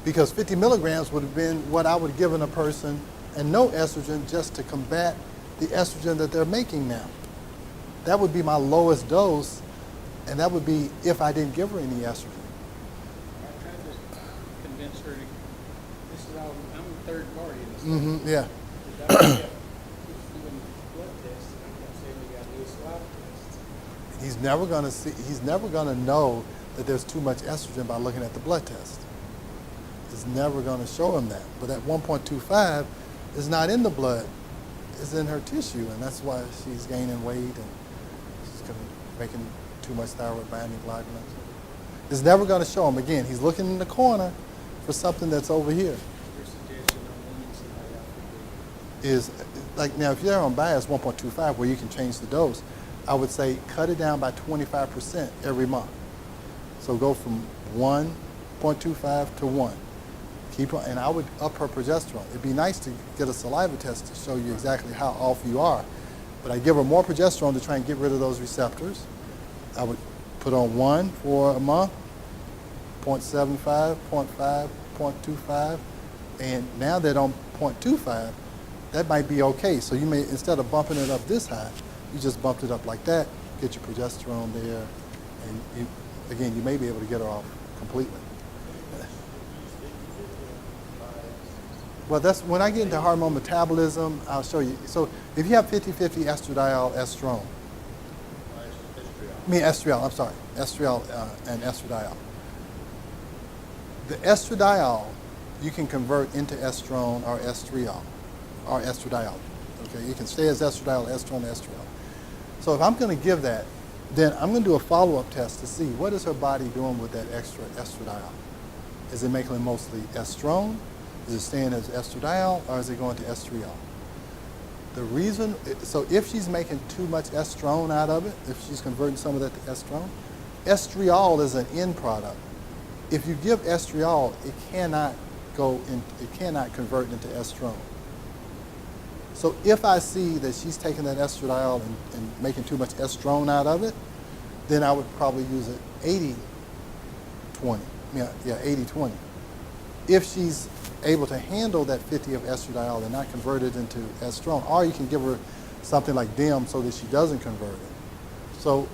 because 50 milligrams would have been what I would have given a person and no estrogen just to combat the estrogen that they're making now. That would be my lowest dose, and that would be if I didn't give her any estrogen. I tried to convince her, this is all, I'm the third party in this. Mm-hmm, yeah. The doctor kept doing blood tests, and I kept saying we got to do a swab test. He's never gonna know that there's too much estrogen by looking at the blood test. It's never gonna show him that. But that 1.25 is not in the blood, it's in her tissue, and that's why she's gaining weight and she's making too much thyroid binding globulin. It's never gonna show him. Again, he's looking in the corner for something that's over here. Your suggestion on women somebody else would be. Is like, now if you're on bias 1.25 where you can change the dose, I would say cut it down by 25% every month. So go from 1.25 to 1. Keep on, and I would up her progesterone. It'd be nice to get a saliva test to show you exactly how off you are, but I give her more progesterone to try and get rid of those receptors. I would put on 1 for a month, 0.75, 0.5, 0.25, and now that on 0.25, that might be okay. So you may, instead of bumping it up this high, you just bumped it up like that, get your progesterone there, and again, you may be able to get her off completely. Well, that's when I get into hormone metabolism, I'll show you. So if you have 50-50 estradiol, estrone, estriol, I'm sorry, estriol and estradiol. The estradiol you can convert into estrone or estriol or estradiol. Okay, you can stay as estradiol, estrone, estriol. So if I'm going to give that, then I'm going to do a follow-up test to see what is her body doing with that extra estradiol. Is it making mostly estrone? Is it staying as estradiol, or is it going to estriol? The reason, so if she's making too much estrone out of it, if she's converting some of that to estrone, estriol is an end product. If you give estriol, it cannot convert into estrone. So if I see that she's taking that estradiol and making too much estrone out of it, then I would probably use it 80-20. Yeah, 80-20. If she's able to handle that 50 of estradiol and not convert it into estrone, or you can give her something like DIM so that she doesn't convert it. So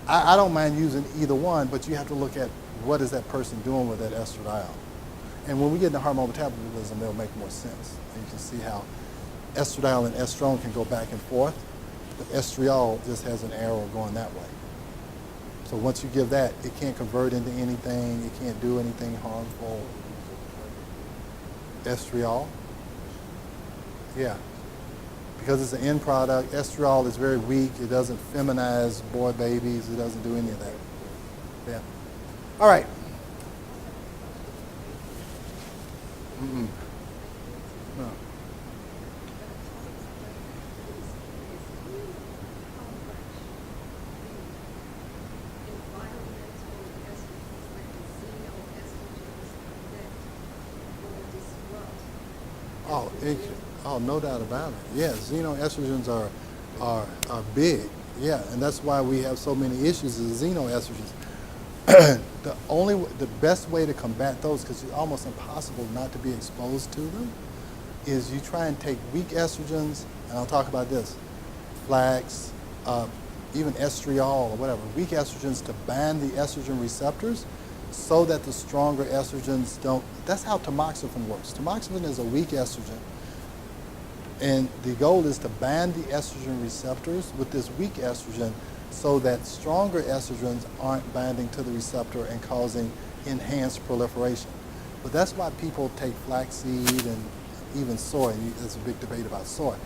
I don't mind using either one, but you have to look at what is that person doing with that estradiol. And when we get into hormone metabolism, it'll make more sense. And you can see how estradiol and estrone can go back and forth, but estriol just has an arrow going that way. So once you give that, it can't convert into anything, it can't do anything harmful. Estriol, yeah, because it's an end product. Estriol is very weak. It doesn't feminize boy babies. It doesn't do any of that. Yeah. All right. Mm-mm. No. Oh, no doubt about it. Yeah, xenoestrogens are big. Yeah, and that's why we have so many issues with xenoestrogens. The best way to combat those, because it's almost impossible not to be exposed to them, is you try and take weak estrogens, and I'll talk about this, flax, even estriol or whatever, weak estrogens to bind the estrogen receptors so that the stronger estrogens don't. That's how tamoxifen works. Tamoxifen is a weak estrogen, and the goal is to bind the estrogen receptors with this weak estrogen so that stronger estrogens aren't binding to the receptor and causing enhanced proliferation. But that's why people take flaxseed and even soy, and there's a big debate about soy.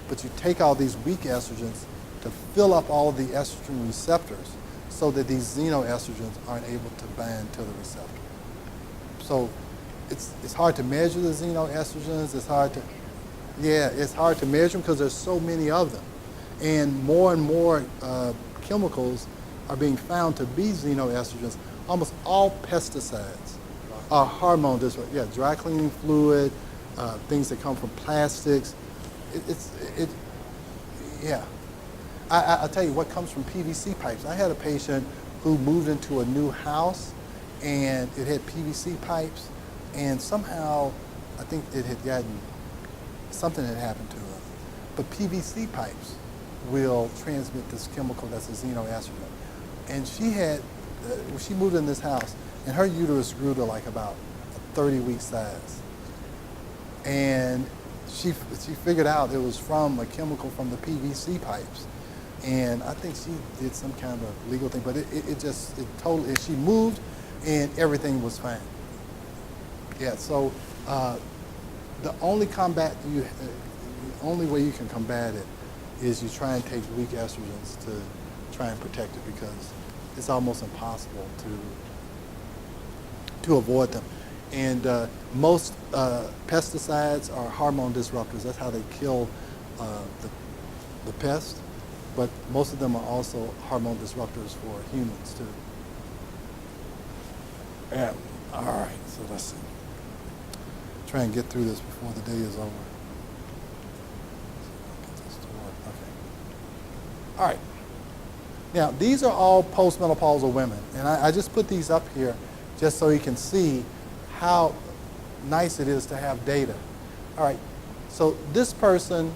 But you take all these weak estrogens to fill up all of the estrogen receptors so that these xenoestrogens aren't able to bind to the receptor. So it's hard to measure the xenoestrogens. It's hard to measure them because there's so many of them. And more chemicals are being found to be xenoestrogens. Almost all pesticides are hormone disruptors. Yeah, dry cleaning fluid, things that come from plastics. I'll tell you what comes from PVC pipes. I had a patient who moved into a new house, and it had PVC pipes, and somehow I think it had gotten, something had happened to her. But PVC pipes will transmit this chemical that's a xenoestrogen. And she moved in this house, and her uterus grew to like about a 30-week size. And she figured out it was from a chemical from the PVC pipes. And I think she did some kind of legal thing, but and she moved and everything was fine. Yeah, so the only way you can combat it is you try and take weak estrogens to try and protect it, because it's almost impossible to avoid them. And most pesticides are hormone disruptors. That's how they kill the pest. But most of them are also hormone disruptors for humans too. Yeah. All right. So let's see. Try and get through this before the day is over. Get this to work. Okay. All right. Now, these are all postmenopausal women, and I just put these up here just so you can see how nice it is to have data. All right. So this person,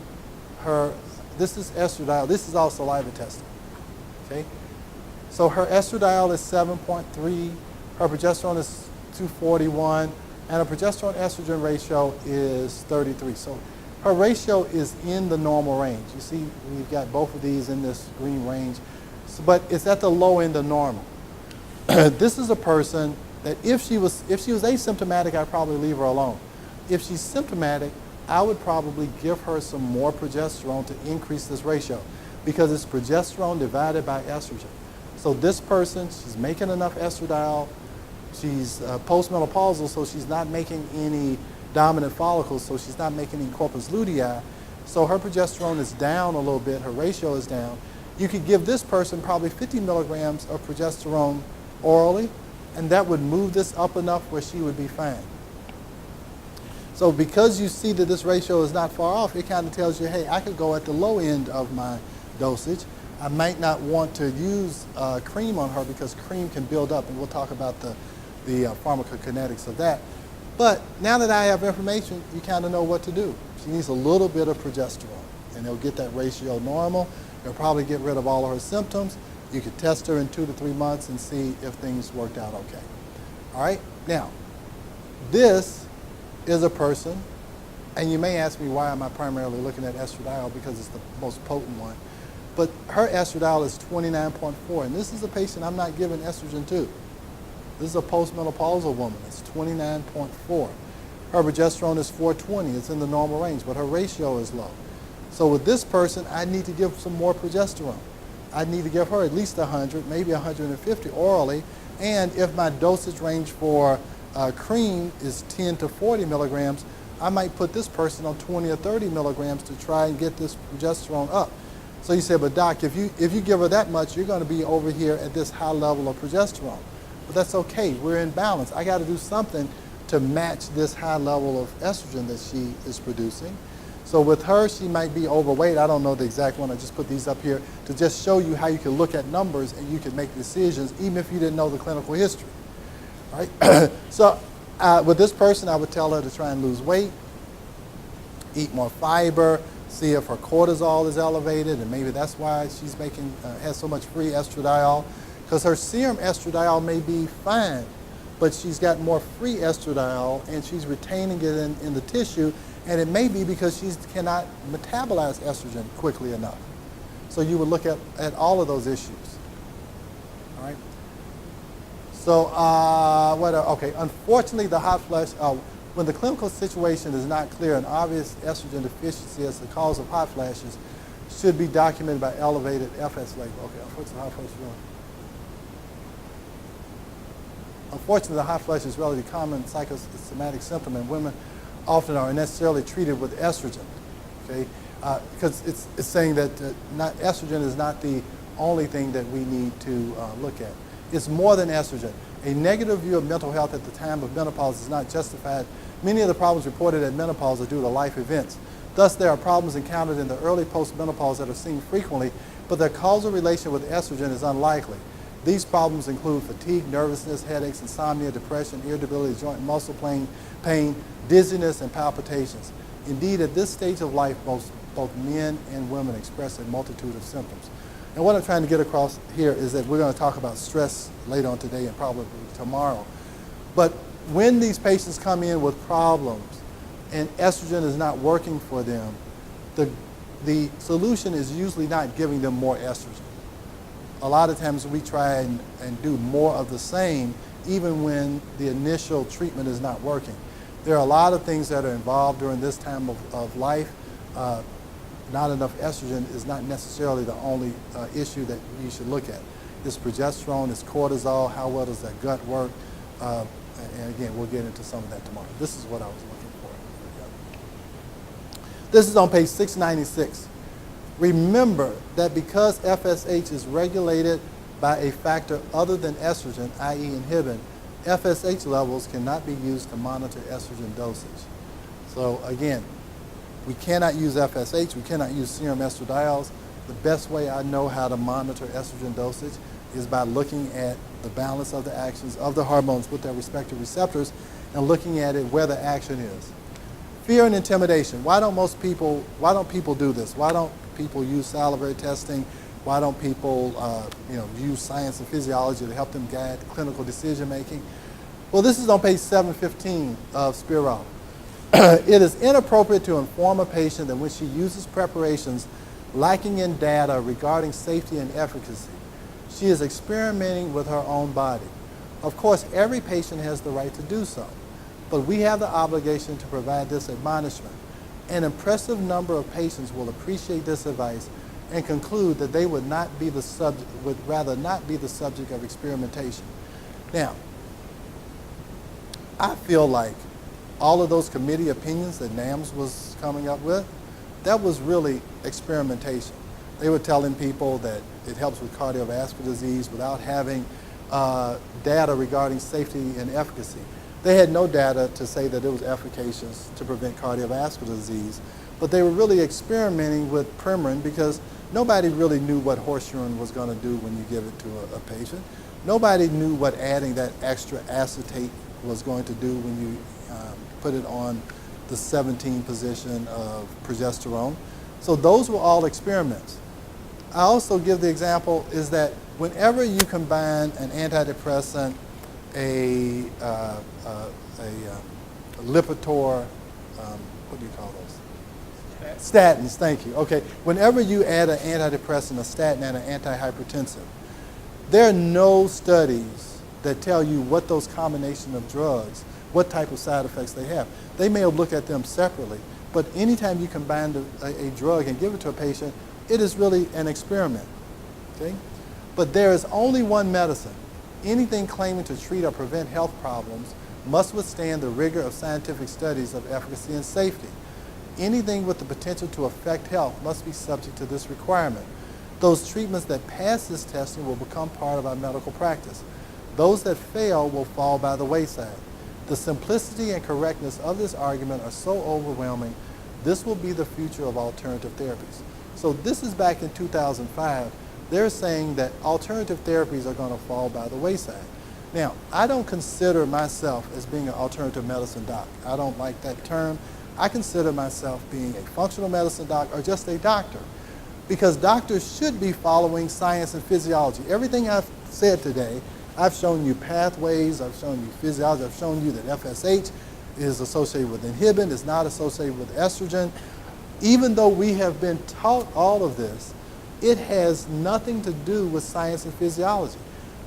this is estradiol. This is all saliva testing. Okay. So her estradiol is 7.3. Her progesterone is 241. And her progesterone estrogen ratio is 33. So her ratio is in the normal range. You see, we've got both of these in this green range. So, but it's at the low end of normal. This is a person that if she was asymptomatic, I'd probably leave her alone. If she's symptomatic, I would probably give her some more progesterone to increase this ratio, because it's progesterone divided by estrogen. So this person, she's making enough estradiol. She's postmenopausal, so she's not making any dominant follicles, so she's not making any corpus luteoli. So her progesterone is down a little bit, her ratio is down. You could give this person probably 50 milligrams of progesterone orally, and that would move this up enough where she would be fine. So because you see that this ratio is not far off, it kind of tells you, hey, I could go at the low end of my dosage. I might not want to use cream on her, because cream can build up, and we'll talk about the pharmacokinetics of that. But now that I have information, you kind of know what to do. She needs a little bit of progesterone, and it'll get that ratio normal. It'll probably get rid of all of her symptoms. You could test her in 2 to 3 months and see if things worked out okay. All right? Now, this is a person, and you may ask me, why am I primarily looking at estradiol? Because it's the most potent one. But her estradiol is 29.4, and this is a patient I'm not giving estrogen to. This is a postmenopausal woman. It's 29.4. Her progesterone is 420. It's in the normal range, but her ratio is low. So with this person, I need to give some more progesterone. I need to give her at least 100, maybe 150 orally. And if my dosage range for cream is 10 to 40 milligrams, I might put this person on 20 or 30 milligrams to try and get this progesterone up. So you say, but doc, if you give her that much, you're going to be over here at this high level of progesterone. But that's okay. We're in balance. I got to do something to match this high level of estrogen that she is producing. So with her, she might be overweight. I don't know the exact one. I just put these up here to just show you how you can look at numbers and you can make decisions, even if you didn't know the clinical history. All right? So with this person, I would tell her to try and lose weight, eat more fiber, see if her cortisol is elevated, and maybe that's why she's has so much free estradiol, because her serum estradiol may be fine, but she's got more free estradiol and she's retaining it in the tissue, and it may be because she cannot metabolize estrogen quickly enough. So you would look at all of those issues. All right. So okay, unfortunately the hot flush, when the clinical situation is not clear, an obvious estrogen deficiency as the cause of hot flashes should be documented by elevated FS label. Okay, unfortunately, hot flush is really. Unfortunately, the hot flush is a relatively common psychosomatic symptom, and women often are necessarily treated with estrogen. Okay, because it's saying that estrogen is not the only thing that we need to look at. It's more than estrogen. A negative view of mental health at the time of menopause is not justified. Many of the problems reported at menopause are due to life events. Thus, there are problems encountered in the early postmenopause that are seen frequently, but their causal relation with estrogen is unlikely. These problems include fatigue, nervousness, headaches, insomnia, depression, irritability, joint and muscle pain, dizziness, and palpitations. Indeed, at this stage of life, both men and women express a multitude of symptoms. And what I'm trying to get across here is that we're going to talk about stress later on today and probably tomorrow. But when these patients come in with problems and estrogen is not working for them, the solution is usually not giving them more estrogen. A lot of times we try and do more of the same even when the initial treatment is not working. There are a lot of things that are involved during this time of life. Not enough estrogen is not necessarily the only issue that you should look at. It's progesterone, it's cortisol, how well does that gut work? And again, we'll get into some of that tomorrow. This is what I was looking for. This is on page 696. Remember that because FSH is regulated by a factor other than estrogen, i.e. inhibin, FSH levels cannot be used to monitor estrogen dosage. So again, we cannot use FSH, we cannot use serum estradiols. The best way I know how to monitor estrogen dosage is by looking at the balance of the actions of the hormones with their respective receptors and looking at it where the action is. Fear and intimidation. Why don't people do this? Why don't people use salivary testing? Why don't people use science and physiology to help them guide clinical decision making? Well, this is on page 715 of Spiro. It is inappropriate to inform a patient that when she uses preparations lacking in data regarding safety and efficacy, she is experimenting with her own body. Of course, every patient has the right to do so, but we have the obligation to provide this admonishment. An impressive number of patients will appreciate this advice and conclude that they would rather not be the subject of experimentation. Now, I feel like all of those committee opinions that NAMS was coming up with, that was really experimentation. They were telling people that it helps with cardiovascular disease without having data regarding safety and efficacy. They had no data to say that it was efficacious to prevent cardiovascular disease, but they were really experimenting with Premarin because nobody really knew what horse urine was going to do when you give it to a patient. Nobody knew what adding that extra acetate was going to do when you put it on the 17 position of progesterone. So those were all experiments. I also give the example is that whenever you combine an antidepressant, a Lipitor, what do you call those? Statins, thank you. Okay, whenever you add an antidepressant, a statin, and an antihypertensive, there are no studies that tell you what those combination of drugs, what type of side effects they have. They may have looked at them separately, but anytime you combine a drug and give it to a patient, it is really an experiment, okay? But there is only one medicine. Anything claiming to treat or prevent health problems must withstand the rigor of scientific studies of efficacy and safety. Anything with the potential to affect health must be subject to this requirement. Those treatments that pass this testing will become part of our medical practice. Those that fail will fall by the wayside. The simplicity and correctness of this argument are so overwhelming, this will be the future of alternative therapies. So this is back in 2005. They're saying that alternative therapies are going to fall by the wayside. Now, I don't consider myself as being an alternative medicine doc. I don't like that term. I consider myself being a functional medicine doc or just a doctor, because doctors should be following science and physiology. Everything I've said today, I've shown you pathways, I've shown you physiology, I've shown you that FSH is associated with inhibin, is not associated with estrogen. Even though we have been taught all of this, it has nothing to do with science and physiology.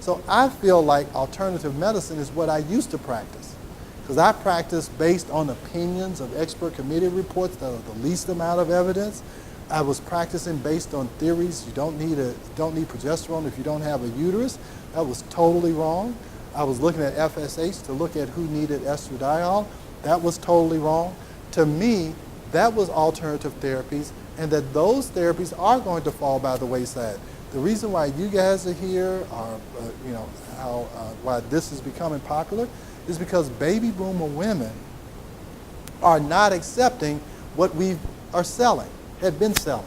So I feel like alternative medicine is what I used to practice, because I practice based on opinions of expert committee reports that are the least amount of evidence. I was practicing based on theories. You don't need progesterone if you don't have a uterus. That was totally wrong. I was looking at FSH to look at who needed estradiol. That was totally wrong. To me, that was alternative therapies, and that those therapies are going to fall by the wayside. The reason why you guys are here, or why this is becoming popular, is because baby boomer women are not accepting what we are selling, had been selling.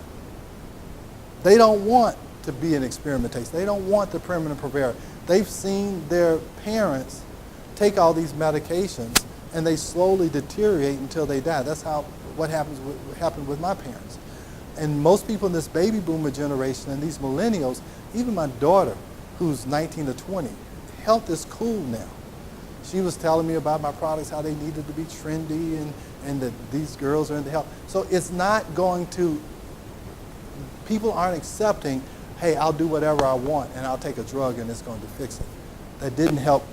They don't want to be an experimentation. They don't want the Premarin and Provera. They've seen their parents take all these medications and they slowly deteriorate until they die. That's what happened with my parents. And most people in this baby boomer generation and these millennials, even my daughter, who's 19 to 20, health is cool now. She was telling me about my products, how they needed to be trendy and that these girls are into health. So it's not going to, people aren't accepting, hey, I'll do whatever I want and I'll take a drug and it's going to fix it. That didn't help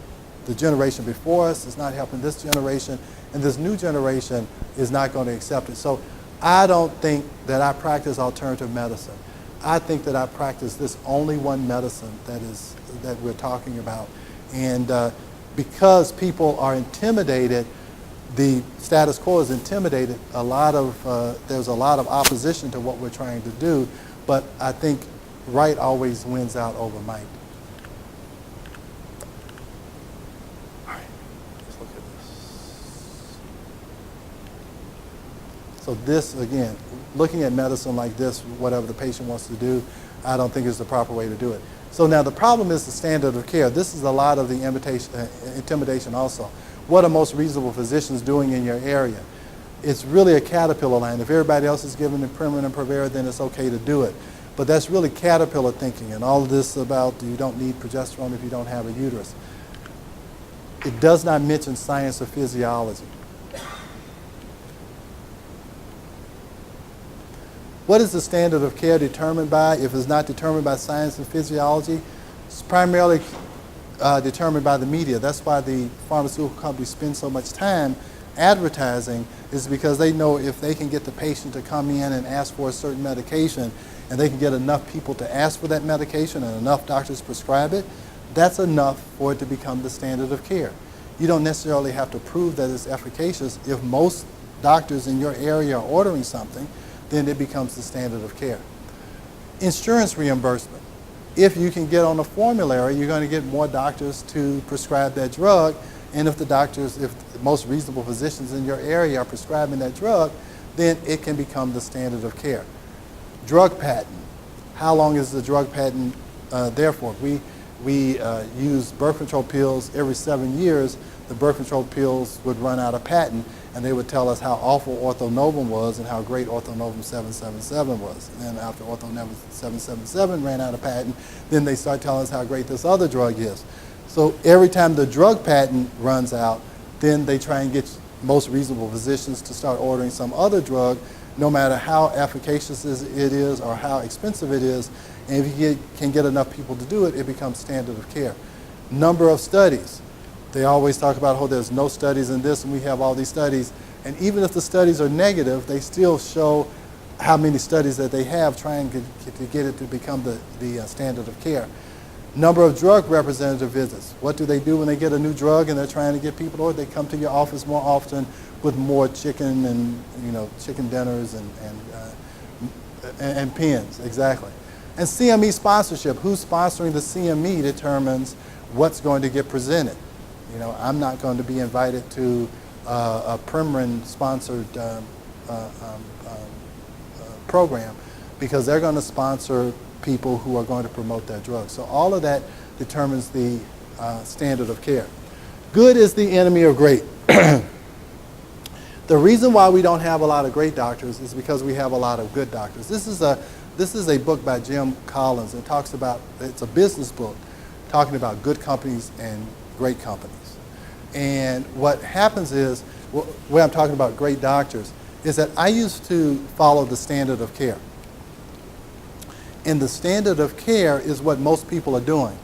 the generation before us. It's not helping this generation. And this new generation is not going to accept it. So I don't think that I practice alternative medicine. I think that I practice this only one medicine that we're talking about. And because people are intimidated, the status quo is intimidated. There's a lot of opposition to what we're trying to do, but I think right always wins out over might. All right, let's look at this. So this, again, looking at medicine like this, whatever the patient wants to do, I don't think is the proper way to do it. So now the problem is the standard of care. This is a lot of the intimidation also. What are most reasonable physicians doing in your area? It's really a caterpillar line. If everybody else is giving the Premarin and Provera, then it's okay to do it. But that's really caterpillar thinking, and all of this about you don't need progesterone if you don't have a uterus. It does not mention science or physiology. What is the standard of care determined by? If it's not determined by science and physiology, it's primarily determined by the media. That's why the pharmaceutical companies spend so much time advertising, is because they know if they can get the patient to come in and ask for a certain medication, and they can get enough people to ask for that medication and enough doctors prescribe it, that's enough for it to become the standard of care. You don't necessarily have to prove that it's efficacious. If most doctors in your area are ordering something, then it becomes the standard of care. Insurance reimbursement. If you can get on a formulary, you're going to get more doctors to prescribe that drug, and if the most reasonable physicians in your area are prescribing that drug, then it can become the standard of care. Drug patent. How long is the drug patent there for? We use birth control pills every 7 years. The birth control pills would run out of patent, and they would tell us how awful orthonovum was and how great orthonovum 777 was. And then after orthonovum 777 ran out of patent, then they start telling us how great this other drug is. So every time the drug patent runs out, then they try and get most reasonable physicians to start ordering some other drug, no matter how efficacious it is or how expensive it is. And if you can get enough people to do it, it becomes standard of care. Number of studies. They always talk about, oh, there's no studies in this, and we have all these studies. And even if the studies are negative, they still show how many studies that they have trying to get it to become the standard of care. Number of drug representative visits. What do they do when they get a new drug and they're trying to get people to order? They come to your office more often with more chicken and, chicken dinners and pens, exactly. And CME sponsorship. Who's sponsoring the CME determines what's going to get presented. I'm not going to be invited to a Premarin-sponsored program because they're going to sponsor people who are going to promote that drug. So all of that determines the standard of care. Good is the enemy of great. The reason why we don't have a lot of great doctors is because we have a lot of good doctors. This is a book by Jim Collins. It talks about, it's a business book talking about good companies and great companies. And what happens is, when I'm talking about great doctors, is that I used to follow the standard of care. And the standard of care is what most people are doing.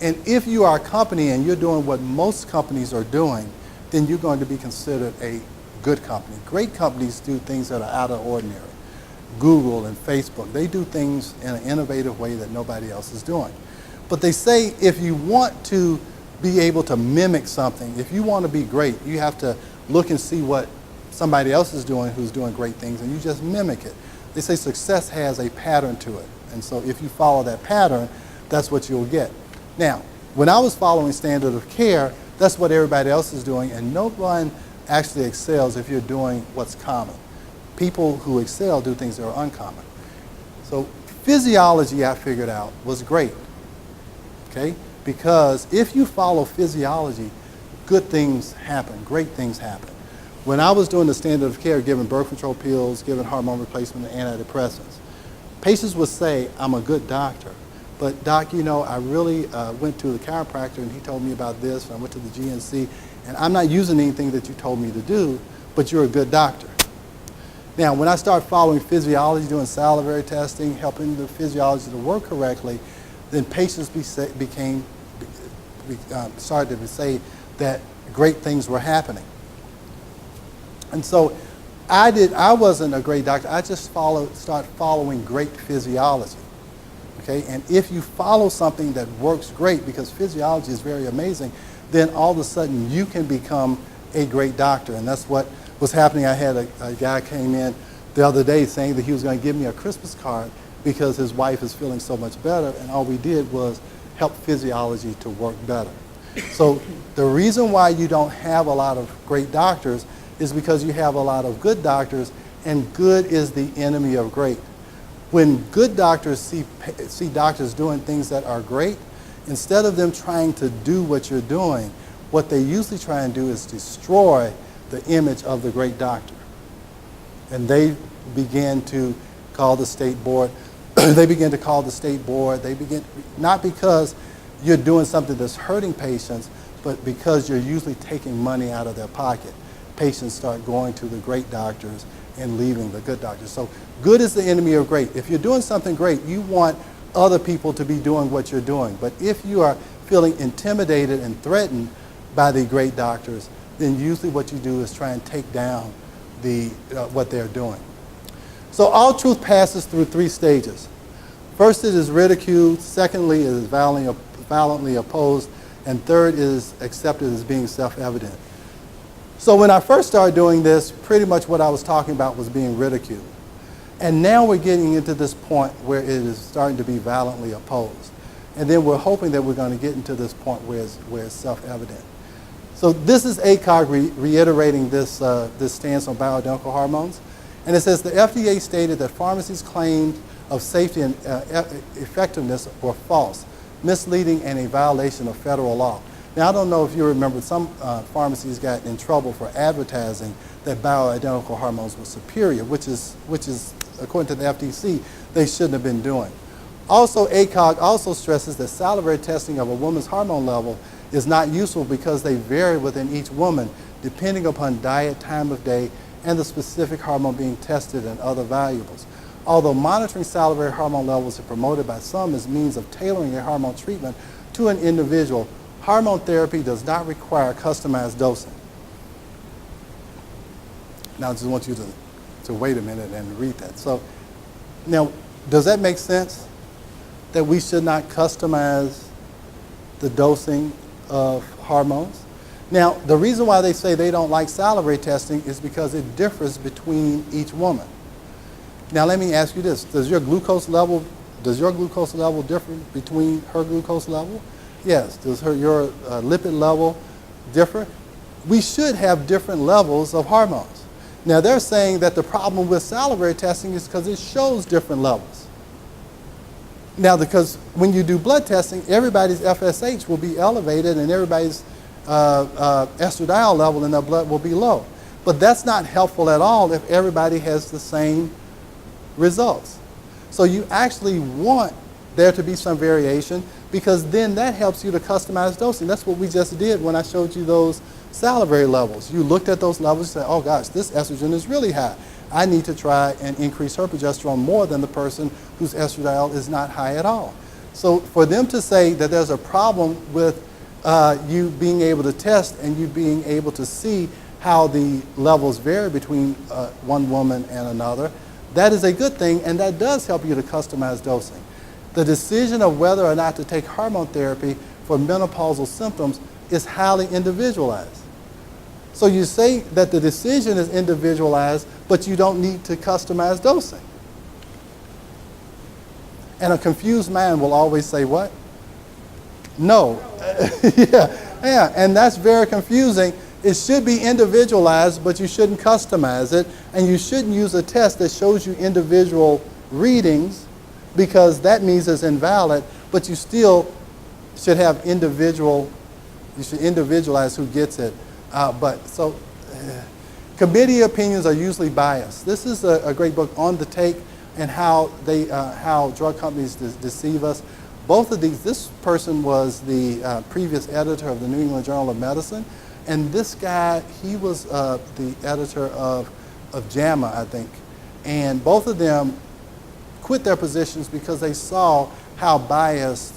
And if you are a company and you're doing what most companies are doing, then you're going to be considered a good company. Great companies do things that are out of ordinary. Google and Facebook, they do things in an innovative way that nobody else is doing. But they say if you want to be able to mimic something, if you want to be great, you have to look and see what somebody else is doing who's doing great things, and you just mimic it. They say success has a pattern to it. And so if you follow that pattern, that's what you'll get. Now, when I was following standard of care, that's what everybody else is doing, and no one actually excels if you're doing what's common. People who excel do things that are uncommon. So physiology, I figured out, was great. Okay? Because if you follow physiology, good things happen, great things happen. When I was doing the standard of care, giving birth control pills, giving hormone replacement and antidepressants, patients would say, I'm a good doctor, but doc, you know, I really went to the chiropractor and he told me about this, and I went to the GNC, and I'm not using anything that you told me to do, but you're a good doctor. Now, when I started following physiology, doing salivary testing, helping the physiology to work correctly, then patients started to say that great things were happening. And so I wasn't a great doctor. I just started following great physiology. Okay? And if you follow something that works great, because physiology is very amazing, then all of a sudden you can become a great doctor. And that's what was happening. I had a guy came in the other day saying that he was going to give me a Christmas card because his wife is feeling so much better, and all we did was help physiology to work better. So the reason why you don't have a lot of great doctors is because you have a lot of good doctors, and good is the enemy of great. When good doctors see doctors doing things that are great, instead of them trying to do what you're doing, what they usually try and do is destroy the image of the great doctor. And they begin to call the state board. They begin to call the state board. They begin, not because you're doing something that's hurting patients, but because you're usually taking money out of their pocket. Patients start going to the great doctors and leaving the good doctors. So good is the enemy of great. If you're doing something great, you want other people to be doing what you're doing. But if you are feeling intimidated and threatened by the great doctors, then usually what you do is try and take down what they're doing. So all truth passes through three stages. First, it is ridiculed. Secondly, it is violently opposed. And third is accepted as being self-evident. So when I first started doing this, pretty much what I was talking about was being ridiculed. And now we're getting into this point where it is starting to be violently opposed. And then we're hoping that we're going to get into this point where it's self-evident. So this is ACOG reiterating this stance on bioidentical hormones. And it says the FDA stated that pharmacies' claims of safety and effectiveness were false, misleading, and a violation of federal law. Now, I don't know if you remember, some pharmacies got in trouble for advertising that bioidentical hormones were superior, which is, according to the FTC, they shouldn't have been doing. Also, ACOG also stresses that salivary testing of a woman's hormone level is not useful because they vary within each woman, depending upon diet, time of day, and the specific hormone being tested and other variables. Although monitoring salivary hormone levels is promoted by some as means of tailoring a hormone treatment to an individual, hormone therapy does not require customized dosing. Now I just want you to wait a minute and read that. So now, does that make sense? That we should not customize the dosing of hormones? Now, the reason why they say they don't like salivary testing is because it differs between each woman. Now, let me ask you this. Does your glucose level differ between her glucose level? Yes. Does your lipid level differ? We should have different levels of hormones. Now, they're saying that the problem with salivary testing is because it shows different levels. Now, because when you do blood testing, everybody's FSH will be elevated and everybody's estradiol level in their blood will be low. But that's not helpful at all if everybody has the same results. So you actually want there to be some variation, because then that helps you to customize dosing. That's what we just did when I showed you those salivary levels. You looked at those levels and said, oh gosh, this estrogen is really high. I need to try and increase her progesterone more than the person whose estradiol is not high at all. So for them to say that there's a problem with you being able to test and you being able to see how the levels vary between one woman and another, that is a good thing, and that does help you to customize dosing. The decision of whether or not to take hormone therapy for menopausal symptoms is highly individualized. So you say that the decision is individualized, but you don't need to customize dosing. And a confused mind will always say what? No. Yeah, and that's very confusing. It should be individualized, but you shouldn't customize it, and you shouldn't use a test that shows you individual readings because that means it's invalid, but you still should have you should individualize who gets it. Committee opinions are usually biased. This is a great book on the take and how drug companies deceive us. Both of these, this person was the previous editor of the New England Journal of Medicine, and this guy, he was the editor of JAMA, I think. And both of them quit their positions because they saw how biased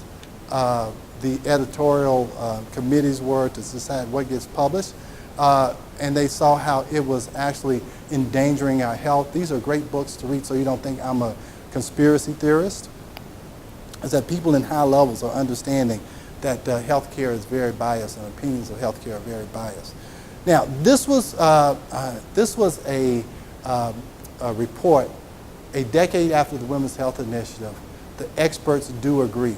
the editorial committees were to decide what gets published. And they saw how it was actually endangering our health. These are great books to read so you don't think I'm a conspiracy theorist. Is that people in high levels are understanding that healthcare is very biased and opinions of healthcare are very biased. Now, this was a report a decade after the Women's Health Initiative. The experts do agree.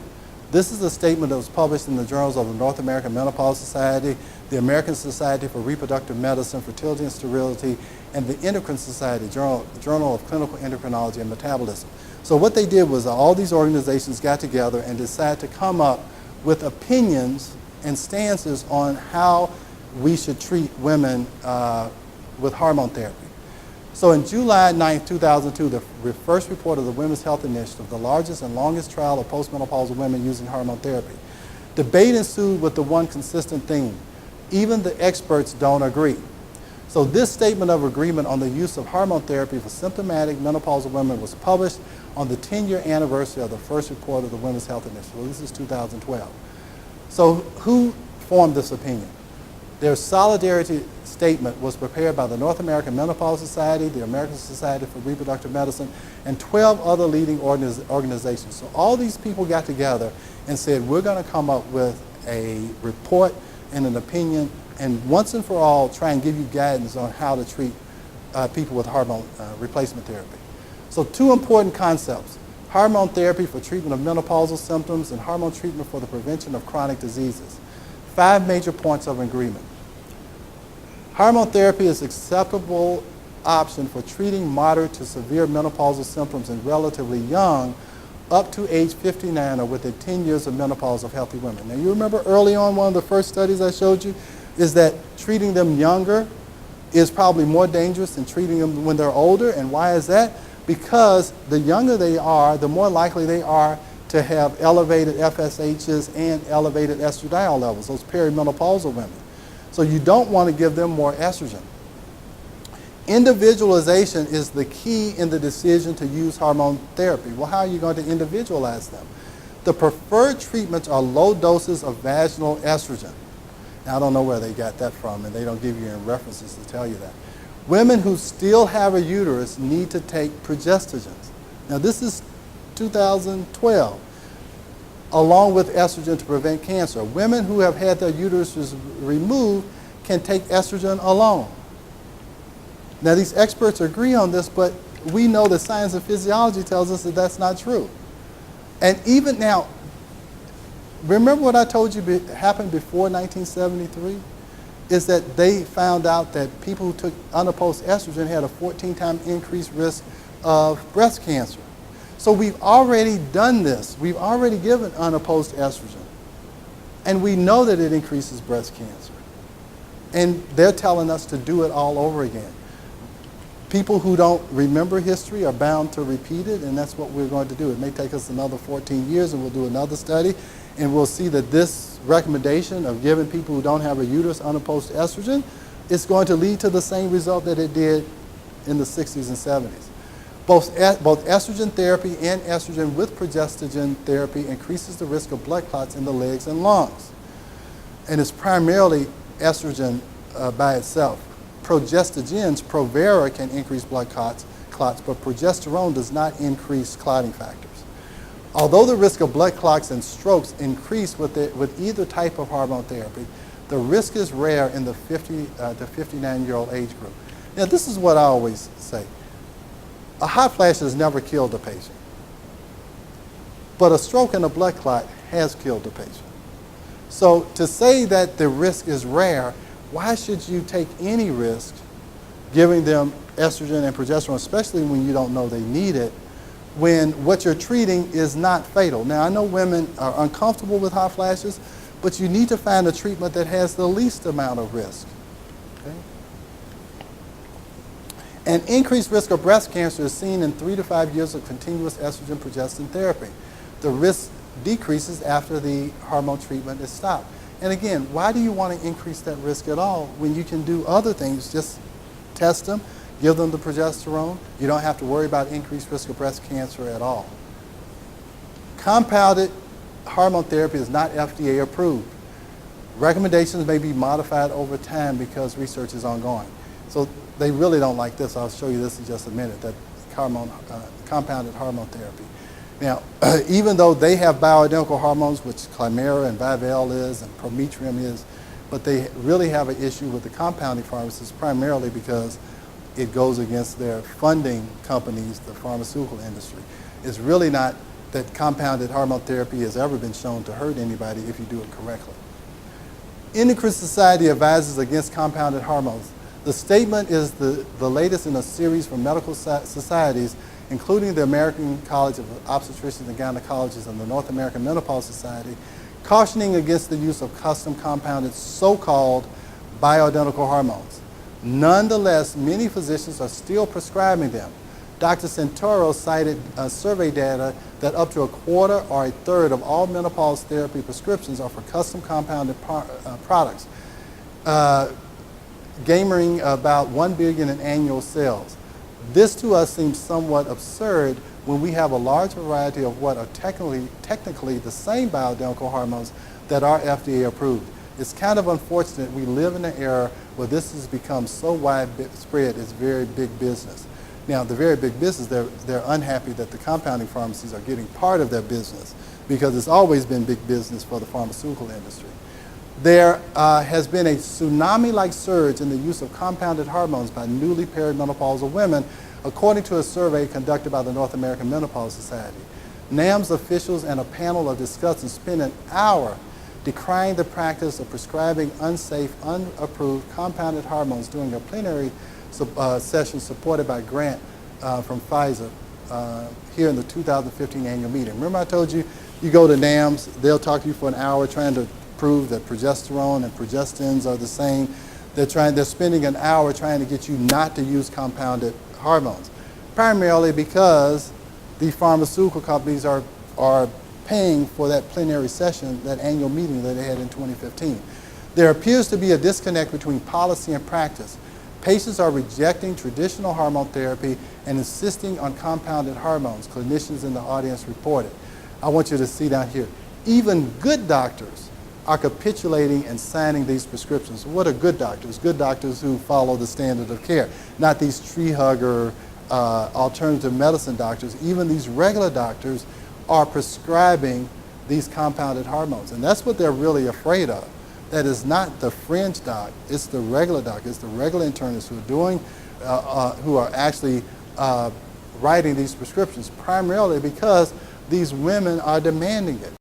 This is a statement that was published in the journals of the North American Menopause Society, the American Society for Reproductive Medicine, Fertility and Sterility, and the Endocrine Society, Journal of Clinical Endocrinology and Metabolism. So what they did was all these organizations got together and decided to come up with opinions and stances on how we should treat women with hormone therapy. So in July 9, 2002, the first report of the Women's Health Initiative, the largest and longest trial of postmenopausal women using hormone therapy. Debate ensued with the one consistent theme: even the experts don't agree. So this statement of agreement on the use of hormone therapy for symptomatic menopausal women was published on the 10-year anniversary of the first report of the Women's Health Initiative. Well, this is 2012. So who formed this opinion? Their solidarity statement was prepared by the North American Menopause Society, the American Society for Reproductive Medicine, and 12 other leading organizations. So all these people got together and said, we're going to come up with a report and an opinion, and once and for all try and give you guidance on how to treat people with hormone replacement therapy. So two important concepts: hormone therapy for treatment of menopausal symptoms and hormone treatment for the prevention of chronic diseases. 5 major points of agreement. Hormone therapy is an acceptable option for treating moderate to severe menopausal symptoms in relatively young, up to age 59 or within 10 years of menopause of healthy women. Now you remember early on, one of the first studies I showed you is that treating them younger is probably more dangerous than treating them when they're older. And why is that? Because the younger they are, the more likely they are to have elevated FSHs and elevated estradiol levels, those perimenopausal women. So you don't want to give them more estrogen. Individualization is the key in the decision to use hormone therapy. Well, how are you going to individualize them? The preferred treatments are low doses of vaginal estrogen. Now, I don't know where they got that from, and they don't give you any references to tell you that. Women who still have a uterus need to take progestogens. Now, this is 2012, along with estrogen to prevent cancer. Women who have had their uteruses removed can take estrogen alone. Now, these experts agree on this, but we know that science and physiology tells us that that's not true. And even now, remember what I told you happened before 1973? Is that they found out that people who took unopposed estrogen had a 14-time increased risk of breast cancer. So we've already done this. We've already given unopposed estrogen. And we know that it increases breast cancer. And they're telling us to do it all over again. People who don't remember history are bound to repeat it, and that's what we're going to do. It may take us another 14 years, and we'll do another study, and we'll see that this recommendation of giving people who don't have a uterus unopposed estrogen is going to lead to the same result that it did in the 60s and 70s. Both estrogen therapy and estrogen with progestogen therapy increases the risk of blood clots in the legs and lungs. And it's primarily estrogen by itself. Progestogens, Provera, can increase blood clots, but progesterone does not increase clotting factors. Although the risk of blood clots and strokes increase with either type of hormone therapy, the risk is rare in the 50 to 59-year-old age group. Now, this is what I always say. A hot flash has never killed a patient, but a stroke and a blood clot has killed the patient. So to say that the risk is rare, why should you take any risk giving them estrogen and progesterone, especially when you don't know they need it, when what you're treating is not fatal. Now, I know women are uncomfortable with hot flashes, but you need to find a treatment that has the least amount of risk. Okay? An increased risk of breast cancer is seen in 3 to 5 years of continuous estrogen progestin therapy. The risk decreases after the hormone treatment is stopped. And again, why do you want to increase that risk at all when you can do other things? Just test them, give them the progesterone. You don't have to worry about increased risk of breast cancer at all. Compounded hormone therapy is not FDA approved. Recommendations may be modified over time because research is ongoing. So they really don't like this. I'll show you this in just a minute, that compounded hormone therapy. Now, even though they have bioidentical hormones, which Climera and Vivel is and Prometrium is, but they really have an issue with the compounding pharmacies primarily because it goes against their funding companies, the pharmaceutical industry. It's really not that compounded hormone therapy has ever been shown to hurt anybody if you do it correctly. Endocrine Society advises against compounded hormones. The statement is the latest in a series from medical societies, including the American College of Obstetricians and Gynecologists and the North American Menopause Society, cautioning against the use of custom compounded so-called bioidentical hormones. Nonetheless, many physicians are still prescribing them. Dr. Santoro cited survey data that up to a quarter or a third of all menopause therapy prescriptions are for custom compounded products, gaming about 1 billion in annual sales. This to us seems somewhat absurd when we have a large variety of what are technically the same bioidentical hormones that are FDA approved. It's kind of unfortunate we live in an era where this has become so widespread, it's very big business. Now, the very big business, they're unhappy that the compounding pharmacies are getting part of their business because it's always been big business for the pharmaceutical industry. There has been a tsunami-like surge in the use of compounded hormones by newly perimenopausal women, according to a survey conducted by the North American Menopause Society. NAMS officials and a panel of discussants spent an hour decrying the practice of prescribing unsafe, unapproved compounded hormones during a plenary session supported by a grant from Pfizer here in the 2015 annual meeting. Remember I told you, you go to NAMS, they'll talk to you for an hour trying to prove that progesterone and progestins are the same. They're spending an hour trying to get you not to use compounded hormones, primarily because the pharmaceutical companies are paying for that plenary session, that annual meeting that they had in 2015. There appears to be a disconnect between policy and practice. Patients are rejecting traditional hormone therapy and insisting on compounded hormones, clinicians in the audience reported. I want you to see down here. Even good doctors are capitulating and signing these prescriptions. What are good doctors? Good doctors who follow the standard of care, not these tree hugger, alternative medicine doctors. Even these regular doctors are prescribing these compounded hormones. And that's what they're really afraid of. That is not the fringe doc, it's the regular doc, it's the regular internists who are doing, who are actually writing these prescriptions, primarily because these women are demanding it.